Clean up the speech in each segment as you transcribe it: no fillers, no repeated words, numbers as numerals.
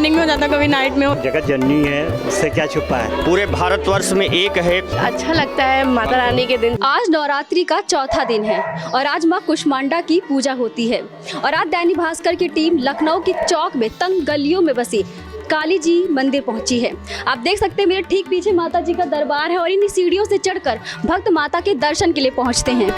Morning में हो जाता, कभी नाइट में हो। जगत जननी है, उससे क्या छुपा है। पूरे भारतवर्ष में एक है। अच्छा लगता है माता रानी के दिन। आज नवरात्रि का चौथा दिन है और आज मां कुष्मांडा की पूजा होती है और आज दैनिक भास्कर की टीम लखनऊ की चौक में तंग गलियों में बसी काली जी मंदिर पहुंची है। आप देख सकते हैं मेरे ठीक पीछे माता जी का दरबार है और इन सीढ़ियों से चढ़कर भक्त माता के दर्शन के लिए पहुंचते हैं।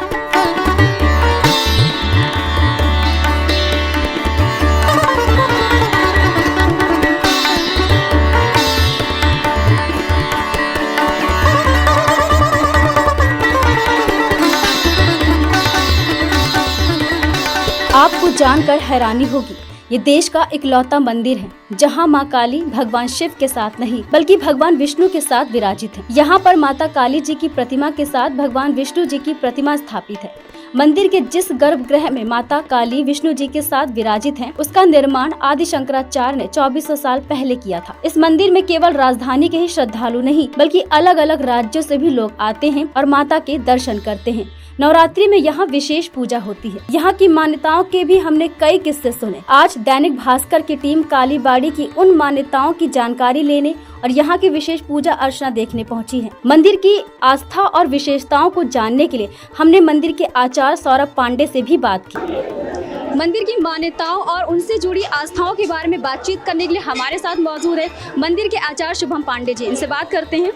आपको जानकर हैरानी होगी, ये देश का इकलौता मंदिर है जहां मां काली भगवान शिव के साथ नहीं बल्कि भगवान विष्णु के साथ विराजित है। यहां पर माता काली जी की प्रतिमा के साथ भगवान विष्णु जी की प्रतिमा स्थापित है। मंदिर के जिस गर्भगृह में माता काली विष्णु जी के साथ विराजित हैं, उसका निर्माण आदि शंकराचार्य ने 2400 साल पहले किया था। इस मंदिर में केवल राजधानी के ही श्रद्धालु नहीं बल्कि अलग अलग राज्यों से भी लोग आते हैं और माता के दर्शन करते हैं। नवरात्रि में यहाँ विशेष पूजा होती है। यहाँ की मान्यताओं के भी हमने कई किस्से सुने। आज दैनिक भास्कर की टीम कालीबाड़ी की उन मान्यताओं की जानकारी लेने और यहाँ की विशेष पूजा अर्चना देखने पहुँची है। मंदिर की आस्था और विशेषताओं को जानने के लिए हमने मंदिर के आचार्य सौरभ पांडे से भी बात की। मंदिर की मान्यताओं और उनसे जुड़ी आस्थाओं के बारे में बातचीत करने के लिए हमारे साथ मौजूद है मंदिर के आचार्य शुभम पांडे जी। इनसे बात करते हैं।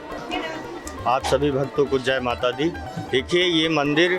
आप सभी भक्तों को जय माता दी। देखिए, ये मंदिर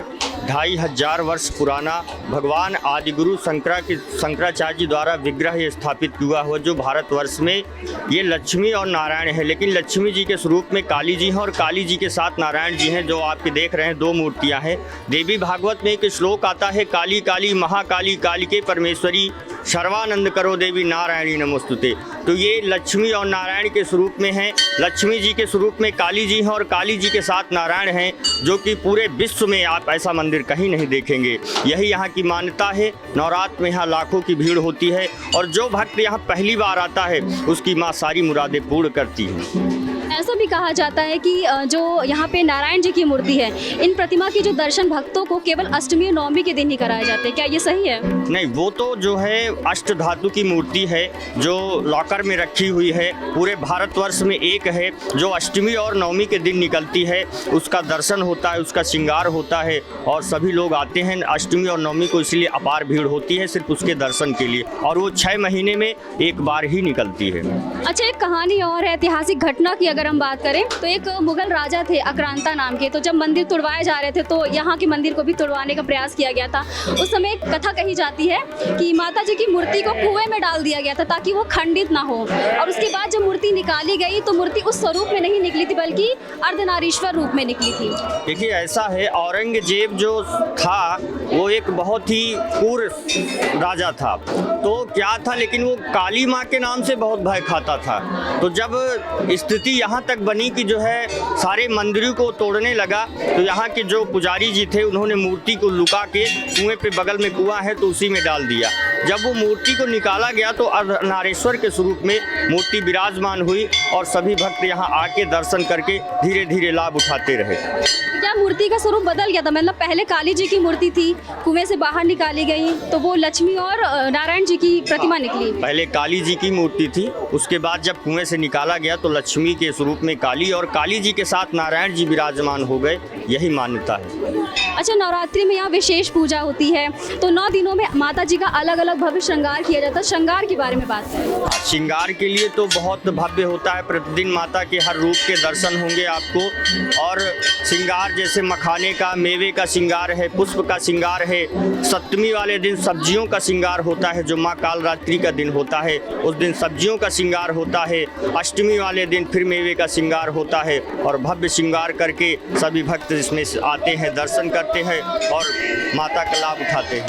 2500 वर्ष पुराना भगवान आदिगुरु शंकराचार्य जी द्वारा विग्रह स्थापित हुआ हुआ जो भारतवर्ष में ये लक्ष्मी और नारायण है। लेकिन लक्ष्मी जी के स्वरूप में काली जी हैं और काली जी के साथ नारायण जी हैं, जो आपके देख रहे हैं। दो मूर्तियां हैं। देवी भागवत में एक श्लोक आता है, काली काली महाकाली कालिके परमेश्वरी सर्वानंद करो देवी नारायणी नमोस्तुते। तो ये लक्ष्मी और नारायण के स्वरूप में हैं। लक्ष्मी जी के स्वरूप में काली जी हैं और काली जी के साथ नारायण हैं, जो कि पूरे विश्व में आप ऐसा मंदिर कहीं नहीं देखेंगे। यही यहाँ की मान्यता है। नवरात्र में यहाँ लाखों की भीड़ होती है और जो भक्त यहाँ पहली बार आता है उसकी माँ सारी मुरादें पूर्ण करती है। ऐसा भी कहा जाता है कि जो यहाँ पे नारायण जी की मूर्ति है, इन प्रतिमा के जो दर्शन भक्तों को केवल अष्टमी और नवमी के दिन ही कराए जाते हैं। क्या ये सही है? नहीं, वो तो जो है अष्ट धातु की मूर्ति है जो लॉकर में रखी हुई है। पूरे भारतवर्ष में एक है जो अष्टमी और नवमी के दिन निकलती है। उसका दर्शन होता है, उसका श्रृंगार होता है और सभी लोग आते हैं अष्टमी और नवमी को। इसलिए अपार भीड़ होती है सिर्फ उसके दर्शन के लिए और वो 6 महीने में एक बार ही निकलती है। अच्छा, एक कहानी और है ऐतिहासिक घटना की अगर हम बात करें तो एक मुगल राजा थे आक्रांता नाम के। तो जब मंदिर तुड़वाए जा रहे थे तो यहाँ के मंदिर को भी तुड़वाने का प्रयास किया गया था। उस समय एक कथा कही जाती है कि माता जी की मूर्ति को कुएं में डाल दिया गया था ताकि वो खंडित ना हो। और उसके बाद जब मूर्ति निकाली गई तो मूर्ति उस स्वरूप में नहीं निकली थी बल्कि अर्धनारीश्वर रूप में निकली थी। देखिए, ऐसा है, औरंगजेब जो था वो एक बहुत ही क्रूर राजा था। तो क्या था, लेकिन वो काली माँ के नाम से बहुत भय खाता था। तो जब स्थिति यहाँ तक बनी कि जो है सारे मंदिरों को तोड़ने लगा, तो यहाँ के जो पुजारी जी थे उन्होंने मूर्ति को लुका के कुएं पे बगल में कुआं है तो उसी में डाल दिया। जब वो मूर्ति को निकाला गया तो अर्धनारीश्वर के स्वरूप में मूर्ति विराजमान हुई और सभी भक्त यहाँ आके दर्शन करके धीरे धीरे लाभ उठाते रहे। क्या मूर्ति का स्वरूप बदल गया था? मतलब पहले काली जी की मूर्ति थी, कुएं से बाहर निकाली गई तो वो लक्ष्मी और नारायण जी की प्रतिमा निकली। पहले काली जी की मूर्ति थी, उसके बाद जब कुएं से निकाला गया तो लक्ष्मी के स्वरूप में काली और काली जी के साथ नारायण जी विराजमान हो गए। यही मान्यता है। अच्छा, नवरात्रि में यहाँ विशेष पूजा होती है तो 9 दिनों में माता जी का अलग अलग भव्य श्रृंगार किया जाता है। श्रृंगार के बारे में बात करें। श्रृंगार के लिए तो बहुत भव्य होता है। प्रतिदिन माता के हर रूप के दर्शन होंगे आपको। और श्रृंगार जैसे मखाने का, मेवे का श्रृंगार है, पुष्प का श्रृंगार है। सप्तमी वाले दिन सब्जियों का श्रृंगार होता है, जो माँ कालरात्रि का दिन होता है उस दिन सब्जियों का श्रृंगार होता है। अष्टमी वाले दिन फिर मेवे का श्रृंगार होता है और भव्य श्रृंगार करके सभी भक्त इसमें आते हैं, दर्शन करते हैं और माता का लाभ उठाते हैं।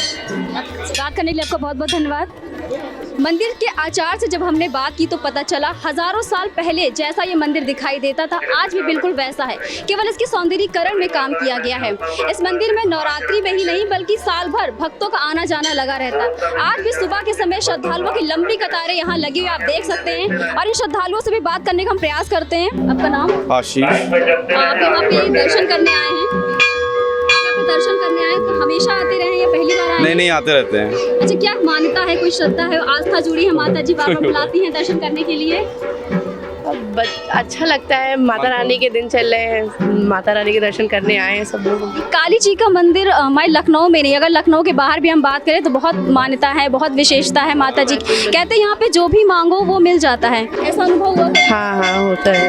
बात करने के लिए आपका बहुत बहुत धन्यवाद। मंदिर के आचार्य से जब हमने बात की तो पता चला हजारों साल पहले जैसा ये मंदिर दिखाई देता था आज भी बिल्कुल वैसा है। केवल इसके सौंदर्यीकरण में काम किया गया है। इस मंदिर में नवरात्रि में ही नहीं बल्कि साल भर भक्तों का आना जाना लगा रहता है। आज भी सुबह के समय श्रद्धालुओं की लंबी कतारें यहाँ लगी हुई आप देख सकते हैं और इन श्रद्धालुओं से भी बात करने का हम प्रयास करते हैं। आपका नाम? आशीष। आप यहाँ पे दर्शन करने आए हैं? दर्शन करने आए तो हमेशा आते रहे या पहली बार आए? नहीं नहीं, आते रहते हैं। अच्छा, क्या मान्यता है, कोई श्रद्धा है, आस्था जुड़ी है, माता जी बार बार बुलाती हैं दर्शन करने के लिए? अच्छा लगता है, माता रानी के दिन चल रहे हैं, माता रानी के दर्शन करने आए हैं सब लोग। काली जी का मंदिर हमारे लखनऊ में नहीं, अगर लखनऊ के बाहर भी हम बात करें तो बहुत मान्यता है, बहुत विशेषता है माता जी की। कहते हैं यहाँ पे जो भी मांगो वो मिल जाता है, ऐसा अनुभव हुआ? हाँ हाँ, होता है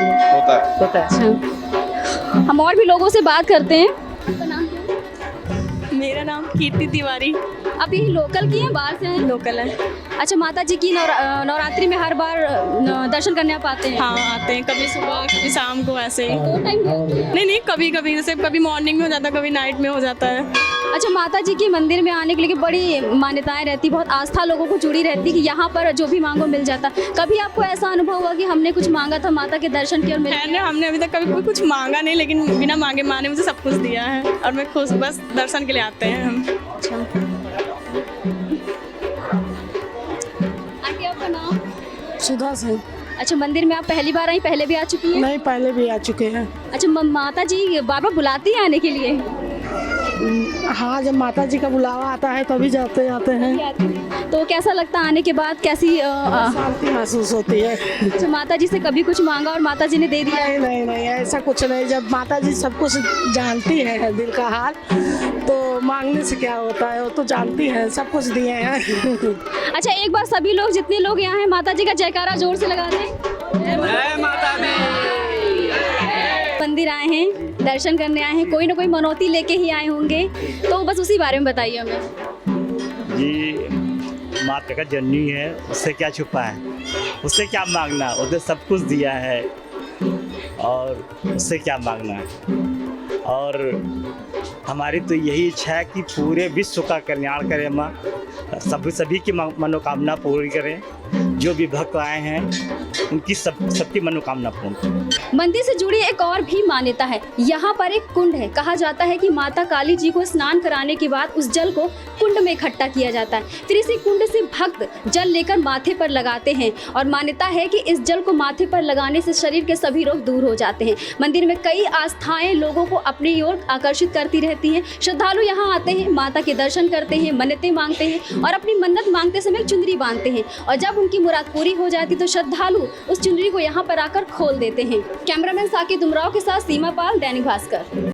होता है। अच्छा, हम और भी लोगों से बात करते हैं। आपका नाम क्या है? मेरा नाम कीर्ति तिवारी। आप यही लोकल की हैं, बाहर से हैं? लोकल है। अच्छा, माता जी की नवरात्रि में हर बार दर्शन करने आप आते हैं? हाँ, आते हैं, कभी सुबह कभी शाम को, ऐसे ही। दो टाइम? नहीं, कभी कभी, जैसे कभी मॉर्निंग में हो जाता है, कभी नाइट में हो जाता है। अच्छा, माता जी के मंदिर में आने के लिए बड़ी मान्यताएं रहती, बहुत आस्था लोगों को जुड़ी रहती कि यहाँ पर जो भी मांगो मिल जाता। कभी आपको ऐसा अनुभव हुआ कि हमने कुछ मांगा था, माता के दर्शन किए और मिल गया? हमने अभी तक कभी कोई कुछ मांगा नहीं, लेकिन बिना मांगे माँ ने मुझे सब कुछ दिया है और मैं खुश, बस दर्शन के लिए आते हैं हम। अच्छा, आंटी आपका नाम? सुधा से। अच्छा, मंदिर में आप पहली बार आई, पहले भी आ चुकी हैं? नहीं, पहले भी आ चुके हैं। अच्छा, माता जी बार बार बुलाती हैं आने के लिए? हाँ, जब माता जी का बुलावा आता है तभी जाते हैं। तो कैसा लगता है आने के बाद, कैसी शांति महसूस होती है। अच्छा, माता जी से कभी कुछ मांगा और माता जी ने दे दिया? नहीं नहीं नहीं, ऐसा कुछ नहीं। जब माता जी सब कुछ जानती है दिल का हाल, तो मांगने से क्या होता है, वो तो जानती है, सब कुछ दिए हैं। अच्छा, एक बार सभी लोग, जितने लोग यहाँ हैं, माता जी का जयकारा जोर से लगा दें। मंदिर आए हैं, दर्शन करने आए हैं, कोई ना कोई मनौती लेके ही आए होंगे, तो बस उसी बारे में बताइए हमें। जी, माता का जननी है, उससे क्या छुपा है, उससे क्या मांगना, उसने सब कुछ दिया है और उससे क्या मांगना है। और हमारी तो यही इच्छा है कि पूरे विश्व का कल्याण करें माँ, सभी की मनोकामना पूरी करें। जो भी भक्त आए हैं उनकी सबकी मनोकामना पूर्ण करें। मंदिर से जुड़ी एक और भी मान्यता है। यहाँ पर एक कुंड है, कहा जाता है कि माता काली जी को स्नान कराने के बाद उस जल को कुंड में इकट्ठा किया जाता है, फिर इसी कुंड से भक्त जल लेकर माथे पर लगाते हैं और मान्यता है कि इस जल को माथे पर लगाने से शरीर के सभी रोग दूर हो जाते हैं। मंदिर में कई आस्थाएं लोगों को अपनी ओर आकर्षित करती रहती हैं। श्रद्धालु यहाँ आते हैं, माता के दर्शन करते हैं, मन्नतें मांगते हैं और अपनी मन्नत मांगते समय चुनरी बांधते हैं और जब उनकी मुराद पूरी हो जाती तो श्रद्धालु उस चुनरी को यहाँ पर आकर खोल देते हैं। कैमरामैन साकिब उमराव के साथ सीमा पाल, दैनिक भास्कर।